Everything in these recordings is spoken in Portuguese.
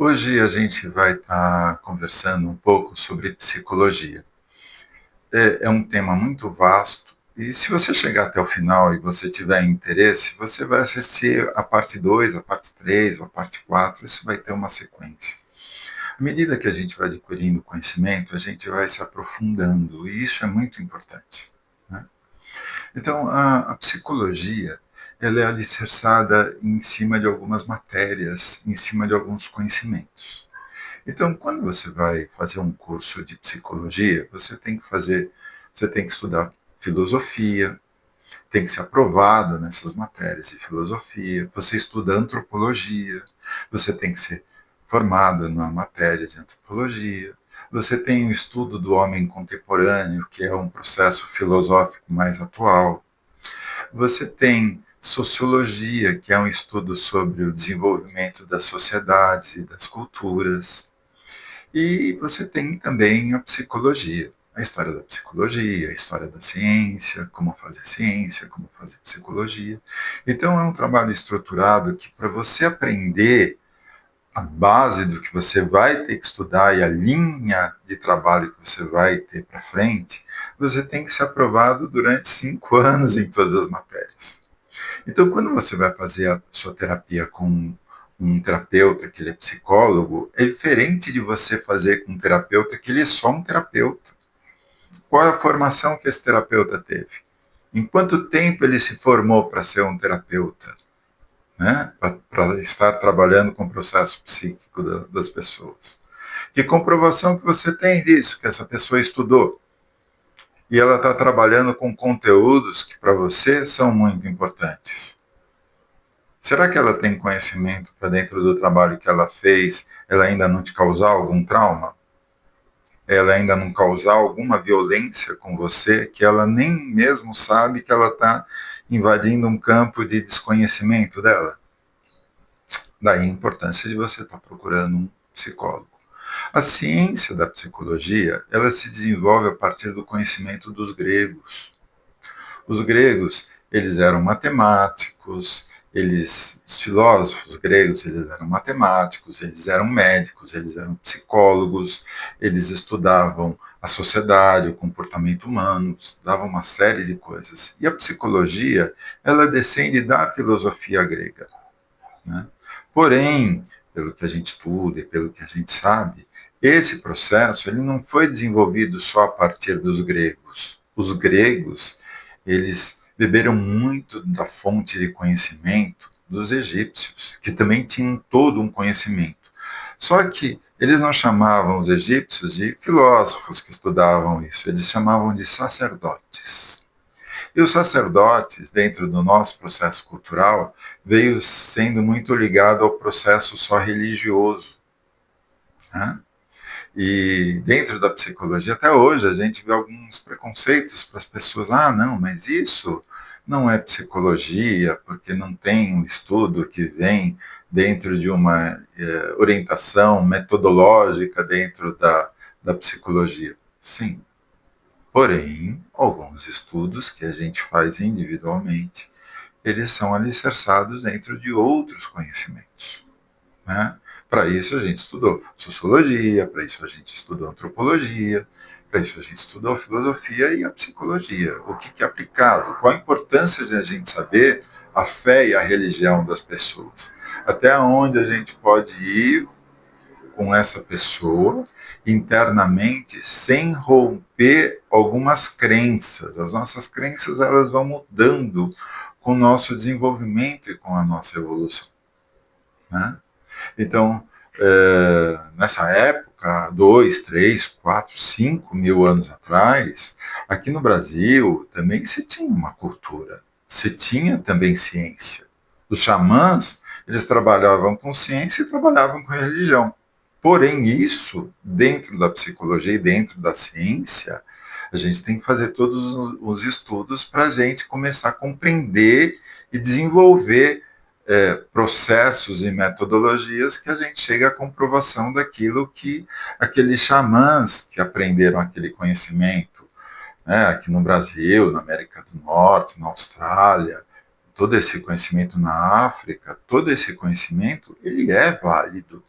Hoje a gente vai estar conversando um pouco sobre psicologia. É um tema muito vasto e se você chegar até o final e você tiver interesse, você vai assistir a parte 2, a parte 3, ou a parte 4. Isso vai ter uma sequência. À medida que a gente vai adquirindo conhecimento, a gente vai se aprofundando e isso é muito importante, né? Então, a psicologia, ela é alicerçada em cima de algumas matérias, em cima de alguns conhecimentos. Então, quando você vai fazer um curso de psicologia, você tem que estudar filosofia, tem que ser aprovado nessas matérias de filosofia, você estuda antropologia, você tem que ser formado na matéria de antropologia, você tem o estudo do homem contemporâneo, que é um processo filosófico mais atual, você tem sociologia, que é um estudo sobre o desenvolvimento das sociedades e das culturas, e você tem também a psicologia, a história da psicologia, a história da ciência, como fazer psicologia. Então é um trabalho estruturado que para você aprender a base do que você vai ter que estudar e a linha de trabalho que você vai ter para frente, você tem que ser aprovado durante 5 anos em todas as matérias. Então, quando você vai fazer a sua terapia com um terapeuta que ele é psicólogo, é diferente de você fazer com um terapeuta que ele é só um terapeuta. Qual é a formação que esse terapeuta teve? Em quanto tempo ele se formou para ser um terapeuta? Né? Para estar trabalhando com o processo psíquico das pessoas. Que comprovação que você tem disso, que essa pessoa estudou? E ela está trabalhando com conteúdos que para você são muito importantes. Será que ela tem conhecimento para dentro do trabalho que ela fez, ela ainda não te causar algum trauma? Ela ainda não causar alguma violência com você que ela nem mesmo sabe que ela está invadindo um campo de desconhecimento dela? Daí a importância de você estar procurando um psicólogo. A ciência da psicologia, ela se desenvolve a partir do conhecimento dos gregos. Os gregos, eles eram matemáticos, os filósofos gregos, eles eram matemáticos, eles eram médicos, eles eram psicólogos, eles estudavam a sociedade, o comportamento humano, estudavam uma série de coisas. E a psicologia, ela descende da filosofia grega, né? Porém, pelo que a gente estuda e pelo que a gente sabe, esse processo ele não foi desenvolvido só a partir dos gregos. Os gregos, eles beberam muito da fonte de conhecimento dos egípcios, que também tinham todo um conhecimento. Só que eles não chamavam os egípcios de filósofos que estudavam isso, eles chamavam de sacerdotes. E os sacerdotes, dentro do nosso processo cultural, veio sendo muito ligado ao processo só religioso, né? E dentro da psicologia, até hoje, a gente vê alguns preconceitos para as pessoas. Ah, não, mas isso não é psicologia, porque não tem um estudo que vem dentro de uma orientação metodológica dentro da psicologia. Sim, porém, alguns estudos que a gente faz individualmente, eles são alicerçados dentro de outros conhecimentos, né? Para isso a gente estudou sociologia, para isso a gente estudou antropologia, para isso a gente estudou a filosofia e a psicologia. O que é aplicado? Qual a importância de a gente saber a fé e a religião das pessoas? Até onde a gente pode ir com essa pessoa internamente sem romper algumas crenças. As nossas crenças elas vão mudando com o nosso desenvolvimento e com a nossa evolução, né? Então, nessa época, 2, 3, 4, 5 mil anos atrás, aqui no Brasil também se tinha uma cultura, se tinha também ciência. Os xamãs, eles trabalhavam com ciência e trabalhavam com religião. Porém, isso, dentro da psicologia e dentro da ciência, a gente tem que fazer todos os estudos para a gente começar a compreender e desenvolver processos e metodologias que a gente chega à comprovação daquilo que aqueles xamãs que aprenderam aquele conhecimento, né, aqui no Brasil, na América do Norte, na Austrália, todo esse conhecimento na África, todo esse conhecimento, ele é válido,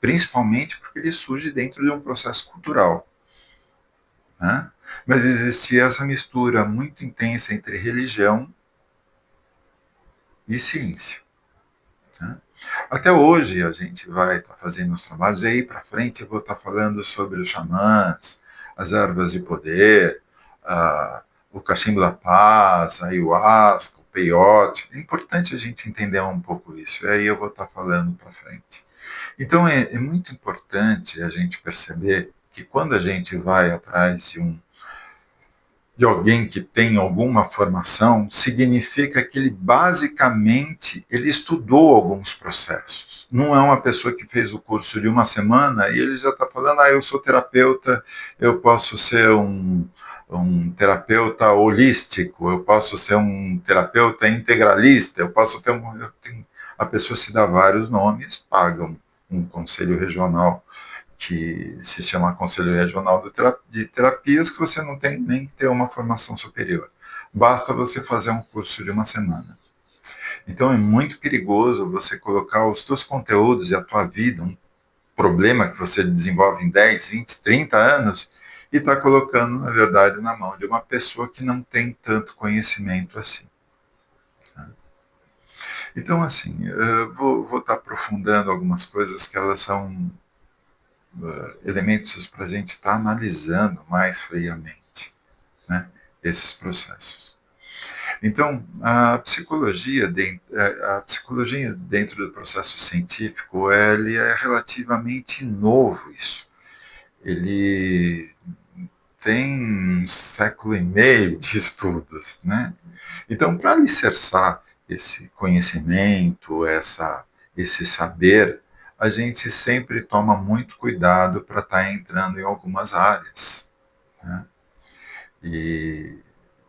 principalmente porque ele surge dentro de um processo cultural, né? Mas existia essa mistura muito intensa entre religião e ciência, né? Até hoje a gente vai estar fazendo os trabalhos, e aí para frente eu vou estar falando sobre os xamãs, as ervas de poder, o cachimbo da paz, a ayahuasca, o peyote. É importante a gente entender um pouco isso, e aí eu vou estar falando para frente. Então é muito importante a gente perceber que quando a gente vai atrás de alguém que tem alguma formação, significa que ele basicamente ele estudou alguns processos. Não é uma pessoa que fez o curso de uma semana e ele já está falando, eu sou terapeuta, eu posso ser um terapeuta holístico, eu posso ser um terapeuta integralista, eu posso ter a pessoa se dá vários nomes, paga um conselho regional que se chama Conselho Regional de Terapias, que você não tem nem que ter uma formação superior. Basta você fazer um curso de uma semana. Então é muito perigoso você colocar os seus conteúdos e a tua vida, um problema que você desenvolve em 10, 20, 30 anos, e está colocando, na verdade, na mão de uma pessoa que não tem tanto conhecimento assim. Então, assim, eu vou estar aprofundando algumas coisas que elas são elementos para a gente estar analisando mais friamente, né, esses processos. Então, a psicologia dentro do processo científico, ele é relativamente novo isso. Ele tem um século e meio de estudos, né? Então, para alicerçar esse conhecimento, esse saber, a gente sempre toma muito cuidado para estar entrando em algumas áreas, né? E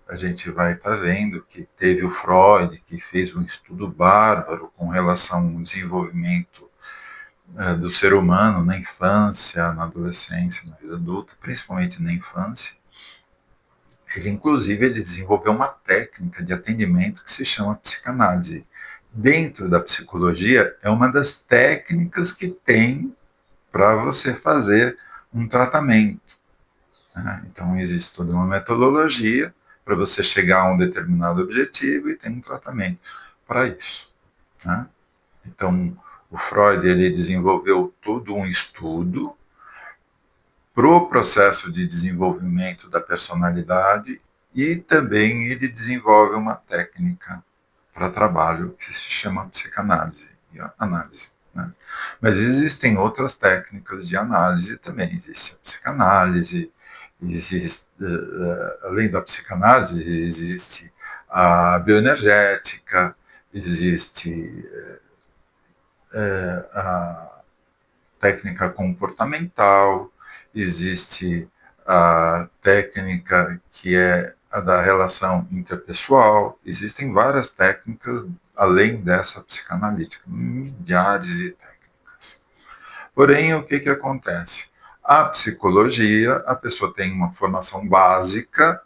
a gente vai estar vendo que teve o Freud, que fez um estudo bárbaro com relação ao desenvolvimento do ser humano na infância, na adolescência, na vida adulta, principalmente na infância. Inclusive, ele desenvolveu uma técnica de atendimento que se chama psicanálise. Dentro da psicologia, é uma das técnicas que tem para você fazer um tratamento, né? Então, existe toda uma metodologia para você chegar a um determinado objetivo e tem um tratamento para isso, né? Então, o Freud ele desenvolveu todo um estudo para o processo de desenvolvimento da personalidade e também ele desenvolve uma técnica para trabalho que se chama psicanálise e análise, né? Mas existem outras técnicas de análise também. Existe a psicanálise, existe, além da psicanálise, existe a bioenergética, existe a técnica comportamental, existe a técnica que é a da relação interpessoal, existem várias técnicas além dessa psicanalítica, milhares de técnicas. Porém, o que acontece? A psicologia, a pessoa tem uma formação básica,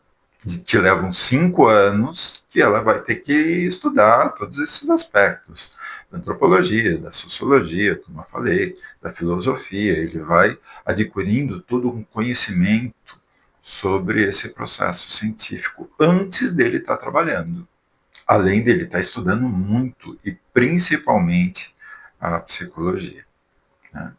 que leva uns 5 anos, que ela vai ter que estudar todos esses aspectos da antropologia, da sociologia, como eu falei, da filosofia. Ele vai adquirindo todo um conhecimento sobre esse processo científico antes dele estar trabalhando, além dele estar estudando muito e principalmente a psicologia, né?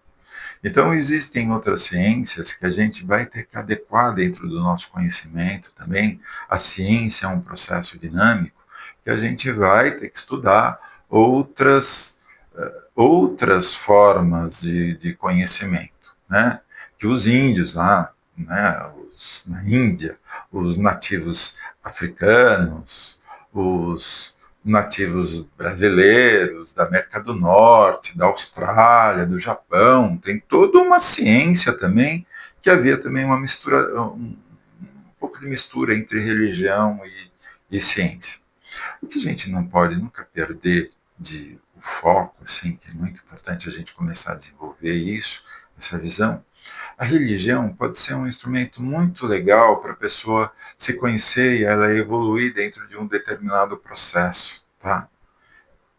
Então, existem outras ciências que a gente vai ter que adequar dentro do nosso conhecimento também. A ciência é um processo dinâmico que a gente vai ter que estudar outras formas de conhecimento, né? Que os índios lá, né, na Índia, os nativos africanos, os nativos brasileiros, da América do Norte, da Austrália, do Japão, tem toda uma ciência também, que havia também uma mistura, um pouco de mistura entre religião e ciência. O que a gente não pode nunca perder de o foco, assim, que é muito importante a gente começar a desenvolver isso, essa visão. A religião pode ser um instrumento muito legal para a pessoa se conhecer e ela evoluir dentro de um determinado processo, tá?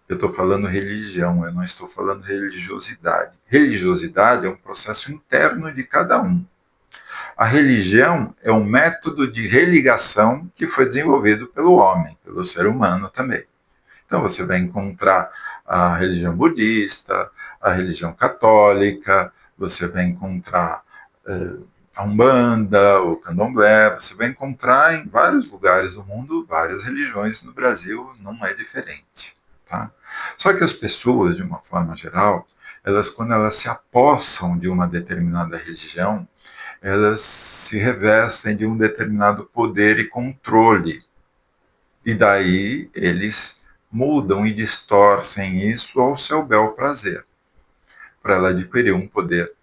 Eu estou falando religião, eu não estou falando religiosidade. Religiosidade é um processo interno de cada um. A religião é um método de religação que foi desenvolvido pelo homem, pelo ser humano também. Então você vai encontrar a religião budista, a religião católica, você vai encontrar a Umbanda, o Candomblé, você vai encontrar em vários lugares do mundo várias religiões. No Brasil não é diferente. Tá? Só que as pessoas, de uma forma geral, elas, quando elas se apossam de uma determinada religião, elas se revestem de um determinado poder e controle. E daí eles mudam e distorcem isso ao seu bel prazer, para ela adquirir um poder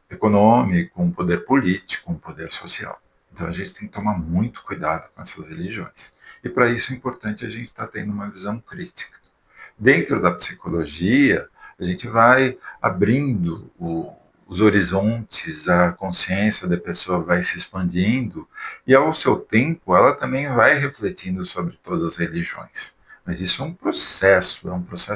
econômico, um poder político, um poder social. Então a gente tem que tomar muito cuidado com essas religiões. E para isso é importante a gente estar tendo uma visão crítica. Dentro da psicologia, a gente vai abrindo os horizontes, a consciência da pessoa vai se expandindo e, ao seu tempo, ela também vai refletindo sobre todas as religiões. Mas isso é um processo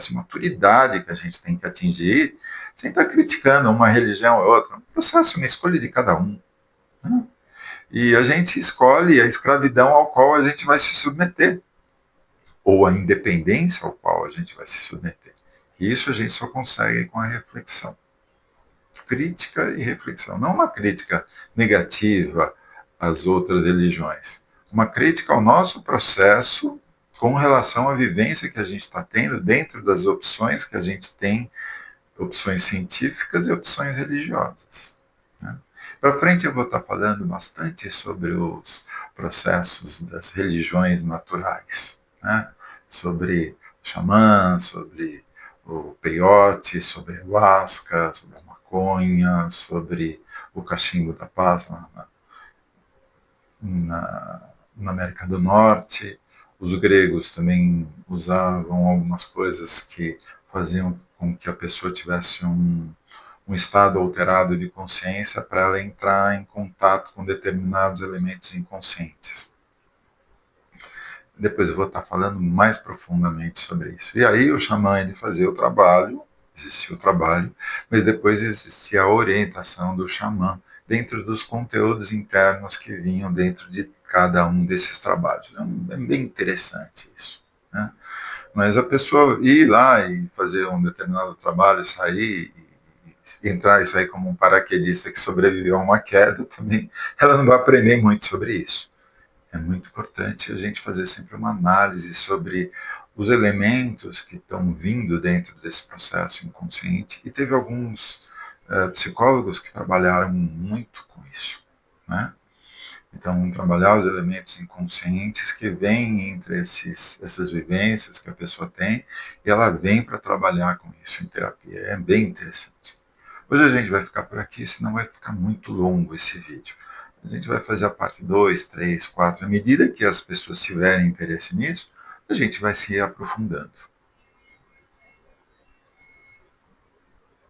de maturidade que a gente tem que atingir, sem estar criticando uma religião ou outra. É um processo, uma escolha de cada um. Né? E a gente escolhe a escravidão ao qual a gente vai se submeter, ou a independência ao qual a gente vai se submeter. E isso a gente só consegue com a reflexão. Crítica e reflexão. Não uma crítica negativa às outras religiões. Uma crítica ao nosso processo com relação à vivência que a gente está tendo dentro das opções que a gente tem, opções científicas e opções religiosas. Né? Para frente eu vou estar falando bastante sobre os processos das religiões naturais, né? Sobre o xamã, sobre o peiote, sobre a ayahuasca, sobre a maconha, sobre o cachimbo da paz na América do Norte. Os gregos também usavam algumas coisas que faziam com que a pessoa tivesse um estado alterado de consciência para ela entrar em contato com determinados elementos inconscientes. Depois eu vou estar falando mais profundamente sobre isso. E aí o xamã ele fazia o trabalho, existia o trabalho, mas depois existia a orientação do xamã dentro dos conteúdos internos que vinham dentro de cada um desses trabalhos. É bem interessante isso. Né? Mas a pessoa ir lá e fazer um determinado trabalho, sair, entrar e sair como um paraquedista que sobreviveu a uma queda também, ela não vai aprender muito sobre isso. É muito importante a gente fazer sempre uma análise sobre os elementos que estão vindo dentro desse processo inconsciente. E teve alguns psicólogos que trabalharam muito com isso. Né? Então, trabalhar os elementos inconscientes que vêm entre essas vivências que a pessoa tem, e ela vem para trabalhar com isso em terapia. É bem interessante. Hoje a gente vai ficar por aqui, senão vai ficar muito longo esse vídeo. A gente vai fazer a parte 2, 3, 4. À medida que as pessoas tiverem interesse nisso, a gente vai se aprofundando.